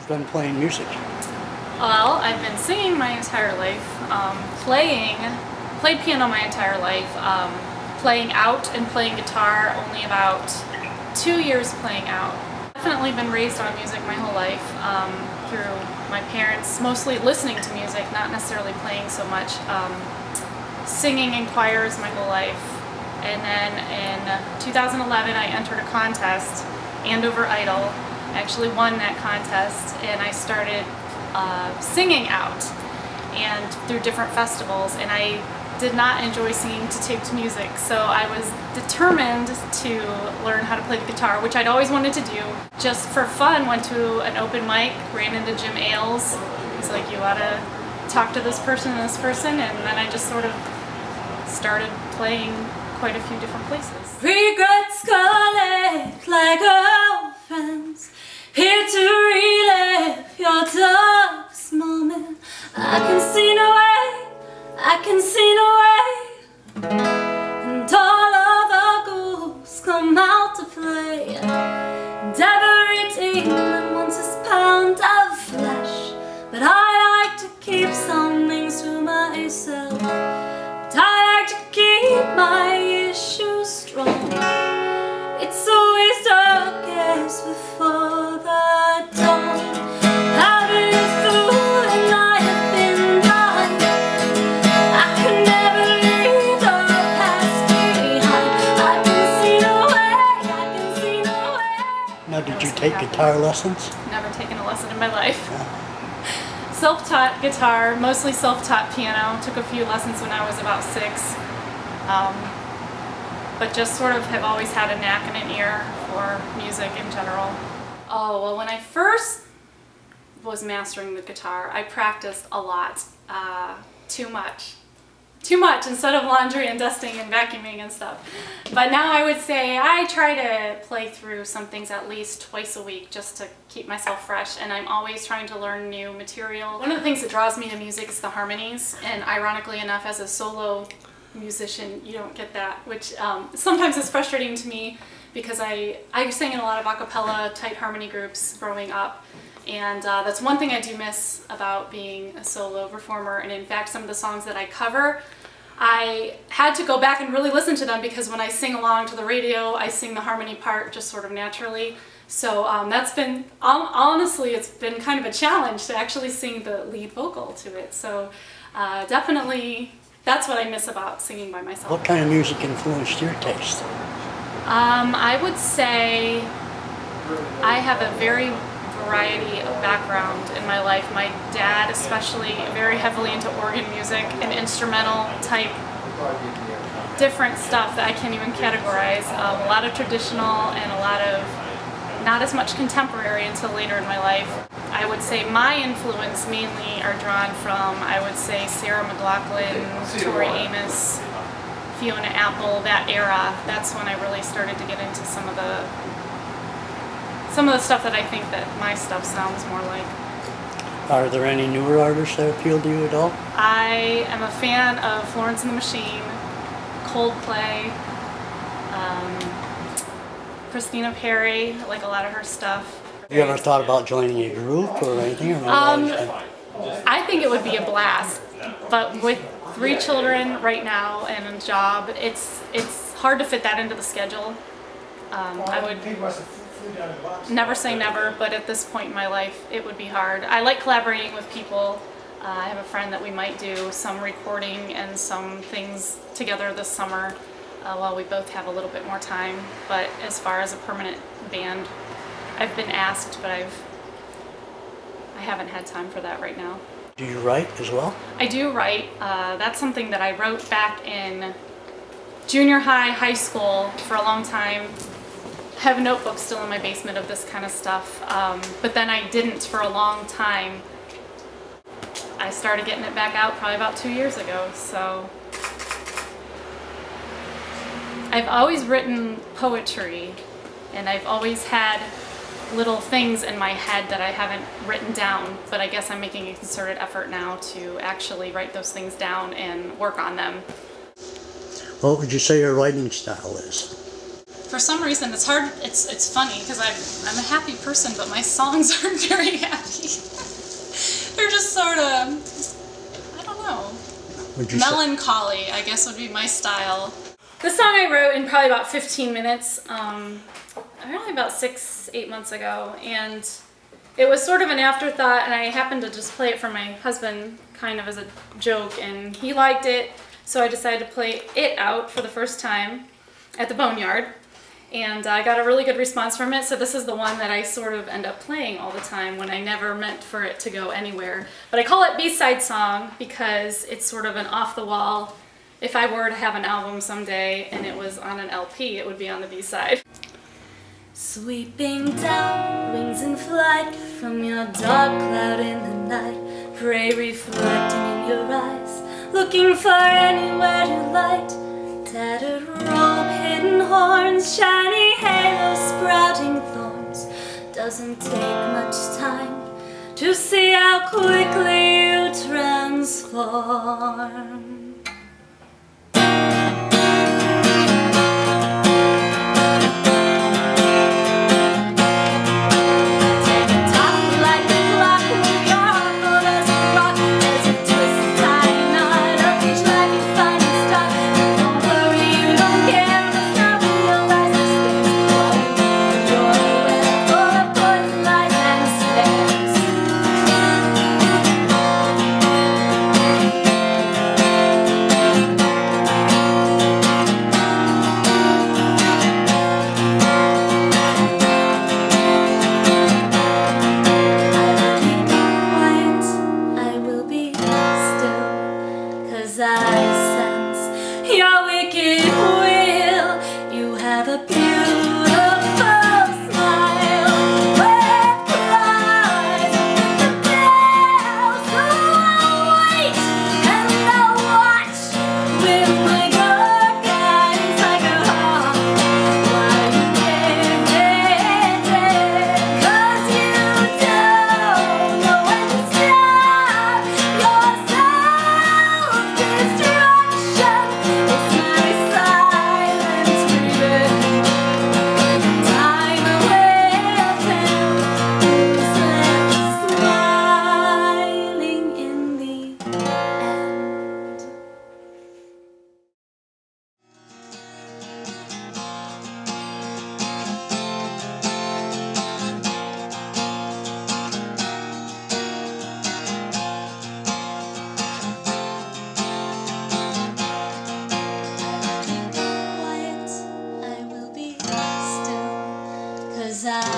been playing music? Well, I've been singing my entire life, played piano my entire life, playing out and playing guitar only about 2 years playing out. Definitely been raised on music my whole life through my parents, mostly listening to music, not necessarily playing so much. Singing in choirs my whole life. And then in 2011 I entered a contest, Andover Idol. I actually won that contest and I started singing out and through different festivals, and I did not enjoy singing to taped music, so I was determined to learn how to play the guitar, which I'd always wanted to do. Just for fun, went to an open mic, ran into Jim Ailes. He's like, you ought to talk to this person and this person, and then I just sort of started playing quite a few different places. Regrets collect like old friends, here to relive your darkest moment. I can see no way, I can see no way, and all of the ghouls come out to play, and every demon wants his pound of flesh. But I like to keep some things to myself, but I like to keep my issues strong. It's always darkest before the dawn. I've been a fool and I have been blind. I could never leave the past behind. I can see no way, I can see no way. Now, did you take guitar lessons? Never taken a lesson in my life. Yeah. Self-taught guitar, mostly self-taught piano. Took a few lessons when I was about 6. But just sort of have always had a knack and an ear for music in general. Oh, well, when I first was mastering the guitar, I practiced a lot. Too much. Too much, instead of laundry and dusting and vacuuming and stuff. But now I would say I try to play through some things at least twice a week just to keep myself fresh, and I'm always trying to learn new material. One of the things that draws me to music is the harmonies, and ironically enough, as a solo musician, you don't get that, which sometimes is frustrating to me because I sang in a lot of a cappella tight harmony groups growing up, and that's one thing I do miss about being a solo performer. And in fact, some of the songs that I cover, I had to go back and really listen to them because when I sing along to the radio, I sing the harmony part just sort of naturally. So that's been, honestly, it's been kind of a challenge to actually sing the lead vocal to it. So definitely, that's what I miss about singing by myself. What kind of music influenced your taste? I would say I have a very variety of background in my life. My dad especially very heavily into organ music and instrumental type different stuff that I can't even categorize. A lot of traditional and a lot of not as much contemporary until later in my life. I would say my influence mainly are drawn from, I would say, Sarah McLachlan, Tori Amos, Fiona Apple, that era. That's when I really started to get into some of the stuff that I think that my stuff sounds more like. Are there any newer artists that appeal to you at all? I am a fan of Florence and the Machine, Coldplay, Christina Perri. I like a lot of her stuff. Have you ever thought about joining a group or anything? Or I think it would be a blast, but with 3 children right now and a job, it's hard to fit that into the schedule. I would never say never, but at this point in my life, it would be hard. I like collaborating with people. I have a friend that we might do some recording and some things together this summer while we both have a little bit more time. But as far as a permanent band, I've been asked, but I haven't had time for that right now. Do you write as well? I do write. That's something that I wrote back in junior high, high school for a long time. I have notebooks still in my basement of this kind of stuff, but then I didn't for a long time. I started getting it back out probably about 2 years ago, so. I've always written poetry, and I've always had little things in my head that I haven't written down, but I guess I'm making a concerted effort now to actually write those things down and work on them. What would you say your writing style is? for some reason it's hard, it's funny because I'm a happy person, but my songs aren't very happy. They're just sort of, I don't know, melancholy, I guess would be my style. The song I wrote in probably about 15 minutes, really about 6-8 months ago, and it was sort of an afterthought, and I happened to just play it for my husband kind of as a joke, and he liked it, so I decided to play it out for the first time at the Boneyard, and I got a really good response from it, so this is the one that I sort of end up playing all the time when I never meant for it to go anywhere. But I call it B-side song because it's sort of an off-the-wall. If I were to have an album someday and it was on an LP, it would be on the B-side. Sweeping down, wings in flight from your dark cloud in the night, prey reflecting in your eyes, looking for anywhere to light. Tattered robe, hidden horns, shiny halo, sprouting thorns. Doesn't take much time to see how quickly you transform. I